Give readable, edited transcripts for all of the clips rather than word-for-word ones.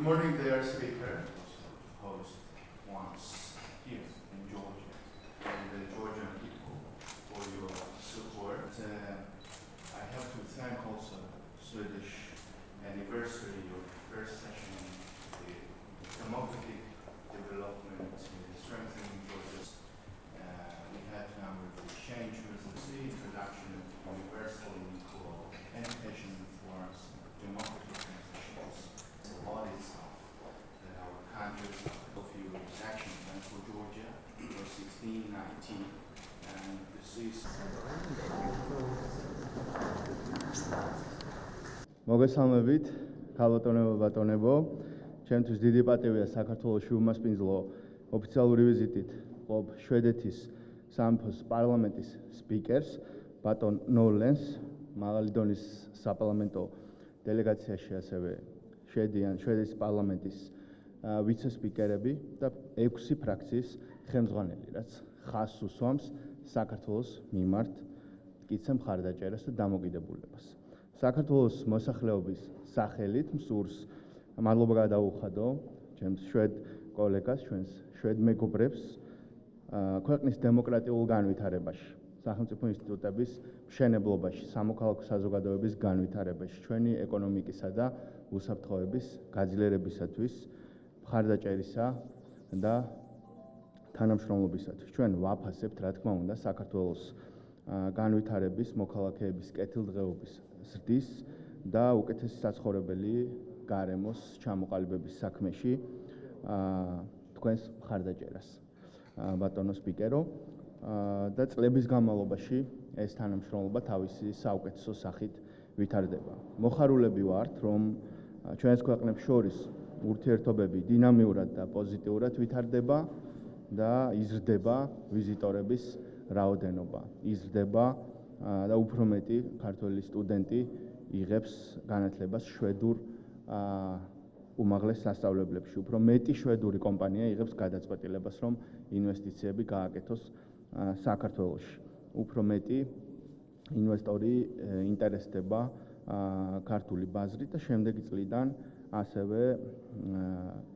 morning, dear speaker, host once here in Georgia, and the Georgian people for your support. I have to thank also Swedish anniversary of the first session, the democratic development, strengthening process. We had a number of exchanges, the introduction of universal and equal education reforms, democratic transitions. A lot itself that our countries a few action plan for Georgia for 1619, and this is. მოგესალმებით, ქალბატონებო, ბატონებო. ჩემთვის დიდი პატივია საქართველოში უმასპინძლო ოფიციალური ვიზიტით ყოფ შვედეთის სამეფოს პარლამენტის სპიკერს, ბატონ ნორლენს, მაღალი დონის საპარლამენტო დელეგაციაში ასევე შედიან შვედეთის პარლამენტის ვიცე-სპიკერები და 6 ფრაქციის ხელმძღვანელი, რაც ხაზს უსვამს საქართველოს მიმართ მტკიცე მხარდაჭერას და დამოკიდებულებას. საქართველოს მოსახლეობის სახელით მსურს მადლობა გადაუხადო ჩემს შვედ კოლეგას, ჩვენს შვედ მეგობრებს ქვეყნის დემოკრატიულ განვითარებაში, სახელმწიფო ინსტიტუტების მშენებლობაში, სამოქალაქო საზოგადოების განვითარებაში, ჩვენი ეკონომიკისა და უსაფრთხოების გაძლიერებისათვის, მხარდაჭერისა და თანამშრომლობისათვის. ჩვენ ვაფასებთ, რა თქმა უნდა, საქართველოს განვითარების, მოქალაქეების კეთილდღეობის ზრდის და უკეთესი საცხოვრებელი გარემოს ჩამოყალიბების საქმეში თქვენს მხარდაჭერას, ბატონო სპიკერო, და წლების განმავლობაში ეს თანამშრომლობა თავისი საუკეთესო სახით ვითარდება. მოხარულები ვართ, რომ ჩვენს ქვეყნებს შორის ურთიერთობები დინამიურად და პოზიტიურად ვითარდება და იზრდება ვიზიტორების რაოდენობა, იზრდება და უფრო მეტი ქართველი სტუდენტი იღებს განათლებას შვედურ უმაღლეს სასწავლებლებში. უფრო მეტი შვედური კომპანია იღებს გადაწყვეტილებას, რომ ინვესტიციები გააკეთოს საქართველოში. უფრო მეტი ინვესტორი ინტერესდება ქართული ბაზრით და შემდეგი წლიდან ასევე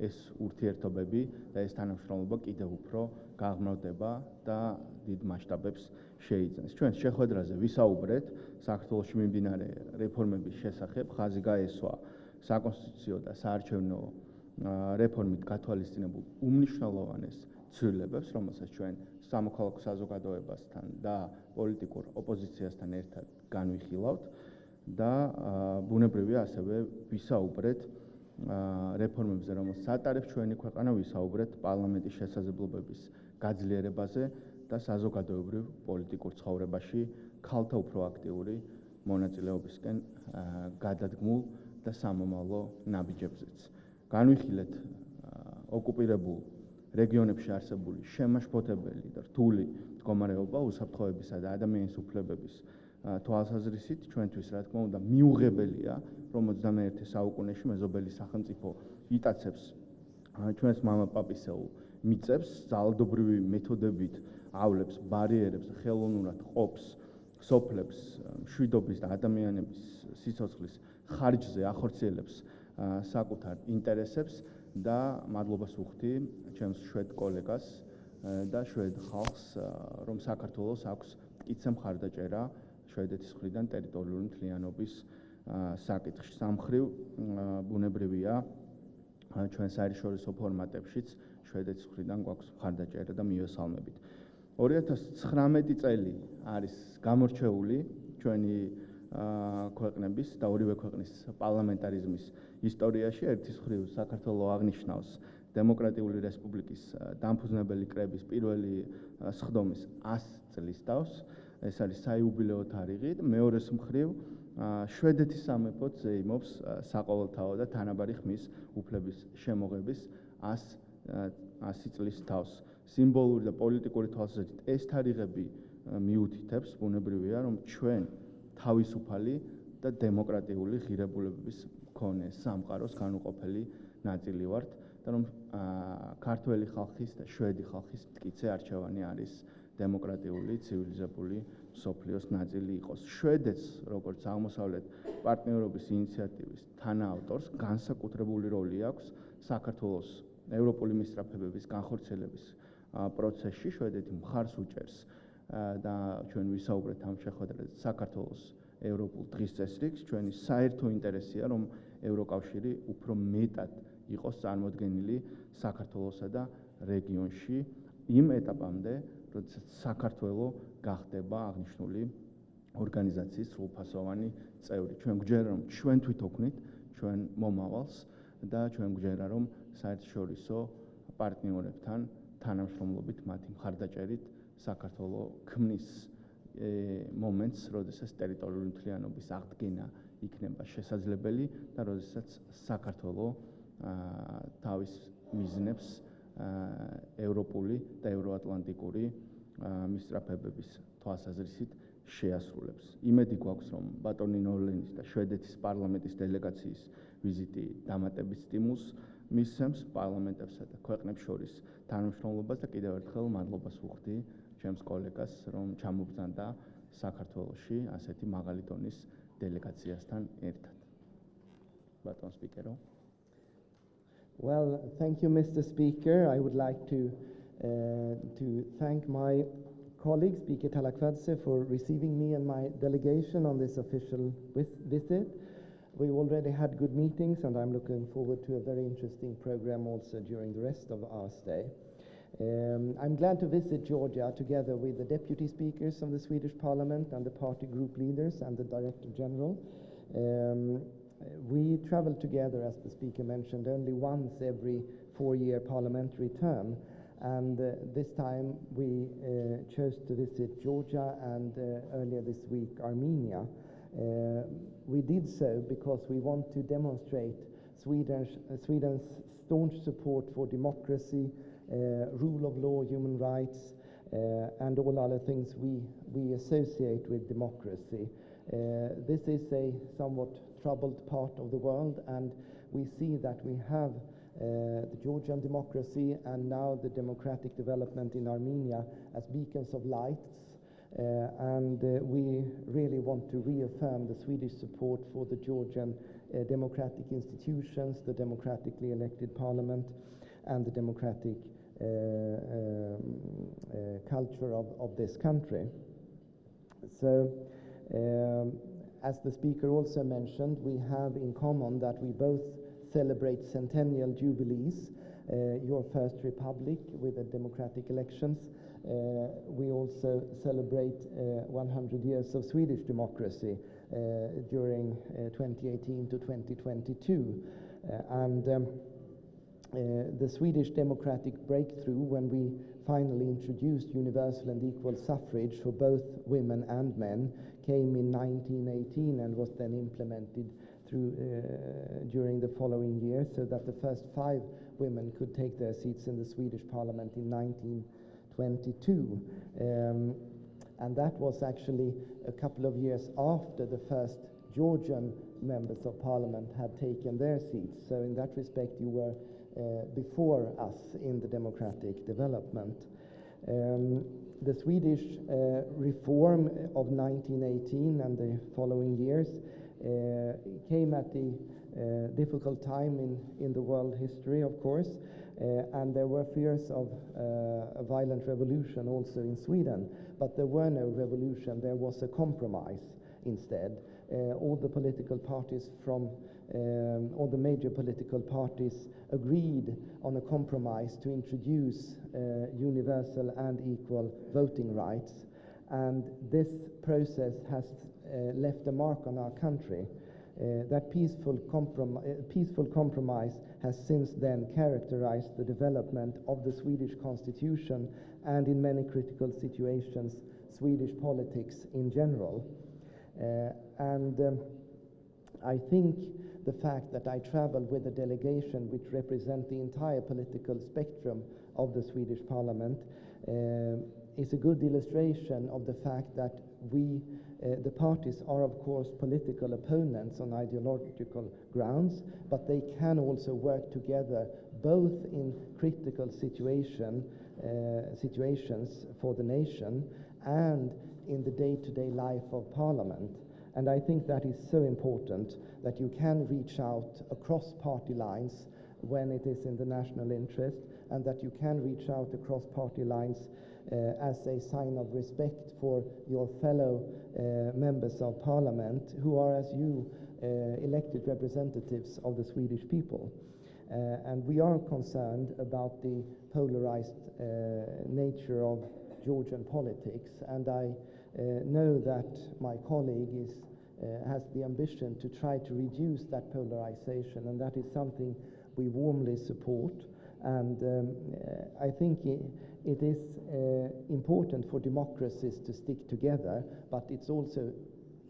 ეს ურთიერთობები და ეს თანამშრომლობა კიდევ უფრო გაღრმავდება და დიდ მასშტაბებს შეიძენს. ჩვენ შეხვედრაზე ვისაუბრეთ საქართველოში მიმდინარე რეფორმების შესახებ, ხაზი გაესვა საკონსტიტუციო და საარჩევნო რეფორმით გათვალისწინებულ უმნიშვნელოვანეს ცვლილებებს, რომელსაც ჩვენ სამოქალაქო საზოგადოებასთან და პოლიტიკურ ოპოზიციასთან ერთად განვიხილავთ და ბუნებრივია ასევე ვისაუბრეთ რეფორმებზე, რომელსაც ატარებს ჩვენი ქვეყანა, ვისაუბრეთ პარლამენტის შესაძლებლობების გაძლიერებაზე და საზოგადოებრივ პოლიტიკურ ცხოვრებაში ქალთა უფრო აქტიური მონაწილეობისკენ გადადგმულ და სამომავლო ნაბიჯებზეც. განვიხილეთ ოკუპირებულ რეგიონებში არსებული შემაშფოთებელი და რთული მდგომარეობა უსაფრთხოებისა და ადამიანის უფლებების თვალსაზრისით ჩვენთვის, რა თქმა უნდა, მიუღებელია, რომ 21 საუკუნეში მეზობელი სახელმწიფო იტაცებს ჩვენს მამაპაპისეულ მიწებს, ძალადობრივი მეთოდებით ავლებს, ბარიერებს, ხელოვნურად ყოფს, სოფლებს, მშვიდობის და ადამიანების სიცოცხლის ხარჯზე ახორციელებს საკუთარ ინტერესებს და მადლობას ვუხდი ჩემს შვედ კოლეგას და შვედ ხალხს, რომ საქართველოს აქვს მტკიცე მხარდაჭერა შვედეთის მხრიდან ტერიტორიული მთლიანობის საკითხში. სამხრივ ბუნებრივია ჩვენ საერთაშორისო ფორმატებშიც შვედეთის მხრიდან გვაქვს მხარდაჭერა და მიესალმებით. 2019 წელი არის გამორჩეული ჩვენი ქვეყნების და ორივე ქვეყნის პარლამენტარიზმის ისტორიაში. ერთის მხრივ საქართველო აღნიშნავს დემოკრატიული რესპუბლიკის დამფუძნებელი კრების პირველი სხდომის 100 წლის თავს. ეს არის საიუბილეო თარიღი. მეორეს მხრივ შვედეთის სამეფო ზეიმობს საყოველთაო და თანაბარი ხმის უფლების შემოღების 100 წლის თავს. სიმბოლური და პოლიტიკური თვალსაზრისით ეს თარიღები მიუთითებს, ბუნებრივია, რომ ჩვენ თავისუფალი და დემოკრატიული ღირებულებების მქონე სამყაროს განუყოფელი ნაწილი ვართ და რომ ქართველი ხალხის და შვედი ხალხის მტკიცე არჩევანი არის დემოკრატიული, ცივილიზებული მსოფლიოს ნაწილი იყოს. შვედეთს, როგორც აღმოსავლეთ პარტნიორობის ინიციატივის თანაავტორს, განსაკუთრებული როლი აქვს საქართველოს ევროპული მისწრაფებების განხორციელების პროცესში. შვედეთი მხარს უჭერს და ჩვენ ვისაუბრეთ ამ შეხვედრაზე საქართველოს ევროპულ დღის წესრიგს. ჩვენი საერთო ინტერესია, რომ ევროკავშირი უფრო მეტად იყოს წარმოდგენილი საქართველოსა და რეგიონში იმ ეტაპამდე, როდესაც საქართველო გახდება აღნიშნული ორგანიზაციის სრულფასოვანი წევრი. ჩვენ გვჯერა, რომ ჩვენ თვითოქმნით ჩვენ მომავალს და ჩვენ გვჯერა, რომ საერთაშორისო პარტნიორებთან თანამშრომლობით მათი მხარდაჭერით საქართველო ქმნის მომენტს, როდესაც ტერიტორიული მთლიანობის აღდგენა იქნება შესაძლებელი და როდესაც საქართველო თავის მიზნებს ევროპული და ევროატლანტიკური მისწრაფებების თვალსაზრისით შეასრულებს. იმედი გვაქვს, რომ ბატონი ნორლენის და შვედეთის პარლამენტის დელეგაციის ვიზიტი დამატებით სტიმულს მისცემს პარლამენტებსა და ქვეყნებს შორის თანამშრომლობას და კიდევ ერთხელ მადლობას ვუხდი ჩემს კოლეგას, რომ ჩამობრძანდა საქართველოში ასეთი მაღალი დონის დელეგაციასთან ერთად. ბატონ სპიკერო. Well, thank you, Mr. Speaker. I would like to thank my colleague, Speaker Thalakwadze, for receiving me and my delegation on this official visit. We already had good meetings, and I'm looking forward to a very interesting program also during the rest of our stay. I'm glad to visit Georgia together with the deputy speakers of the Swedish Parliament and the party group leaders and the Director General. We travel together, as the speaker mentioned, only once every 4-year parliamentary term, and this time we chose to visit Georgia and earlier this week Armenia. We did so because we want to demonstrate Sweden's staunch support for democracy, rule of law, human rights, and all other things we associate with democracy. This is a somewhat troubled part of the world, and we see that we have the Georgian democracy and now the democratic development in Armenia as beacons of lights, and we really want to reaffirm the Swedish support for the Georgian democratic institutions, the democratically elected parliament, and the democratic culture of this country. So, as the speaker also mentioned, we have in common that we both celebrate centennial jubilees, your first republic with the democratic elections. We also celebrate 100 years of Swedish democracy during 2018 to 2022. The Swedish democratic breakthrough, when we finally introduced universal and equal suffrage for both women and men, came in 1918 and was then implemented through during the following years, so that the first 5 women could take their seats in the Swedish parliament in 1922. And that was actually a couple of years after the first Georgian members of parliament had taken their seats. So in that respect, you were before us in the democratic development. The Swedish reform of 1918 and the following years came at a difficult time in the world history, of course, and there were fears of a violent revolution also in Sweden, but there were no revolution, there was a compromise instead. All the political parties all the major political parties agreed on a compromise to introduce universal and equal voting rights, and this process has left a mark on our country. That peaceful compromise has since then characterized the development of the Swedish constitution and, in many critical situations, Swedish politics in general. I think the fact that I traveled with a delegation which represent the entire political spectrum of the Swedish parliament is a good illustration of the fact that the parties are of course political opponents on ideological grounds, but they can also work together both in critical situation situations for the nation and in the day-to-day life of Parliament. And I think that is so important that you can reach out across party lines when it is in the national interest, and that you can reach out across party lines as a sign of respect for your fellow members of Parliament who are, as you, elected representatives of the Swedish people. And we are concerned about the polarized nature of Georgian politics, and I know that my colleague has the ambition to try to reduce that polarization, and that is something we warmly support. And I think it is important for democracies to stick together, but it's also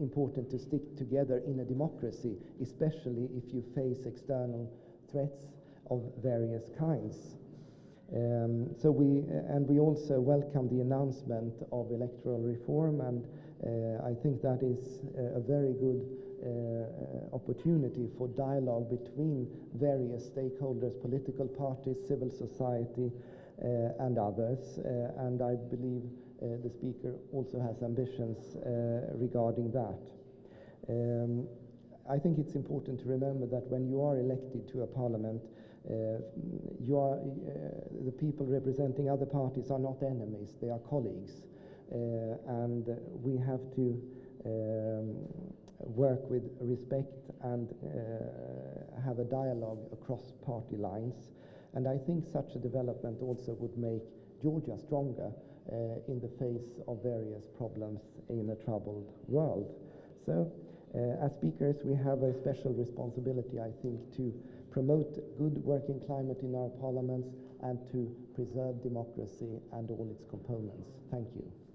important to stick together in a democracy, especially if you face external threats of various kinds. So we also welcome the announcement of electoral reform, and I think that is a very good opportunity for dialogue between various stakeholders, political parties, civil society, and others. And I believe the Speaker also has ambitions regarding that. I think it's important to remember that when you are elected to a parliament, the people representing other parties are not enemies, they are colleagues. And we have to work with respect and have a dialogue across party lines. And I think such a development also would make Georgia stronger in the face of various problems in a troubled world. So, as speakers, we have a special responsibility, I think, to promote good working climate in our parliaments and to preserve democracy and all its components. Thank you.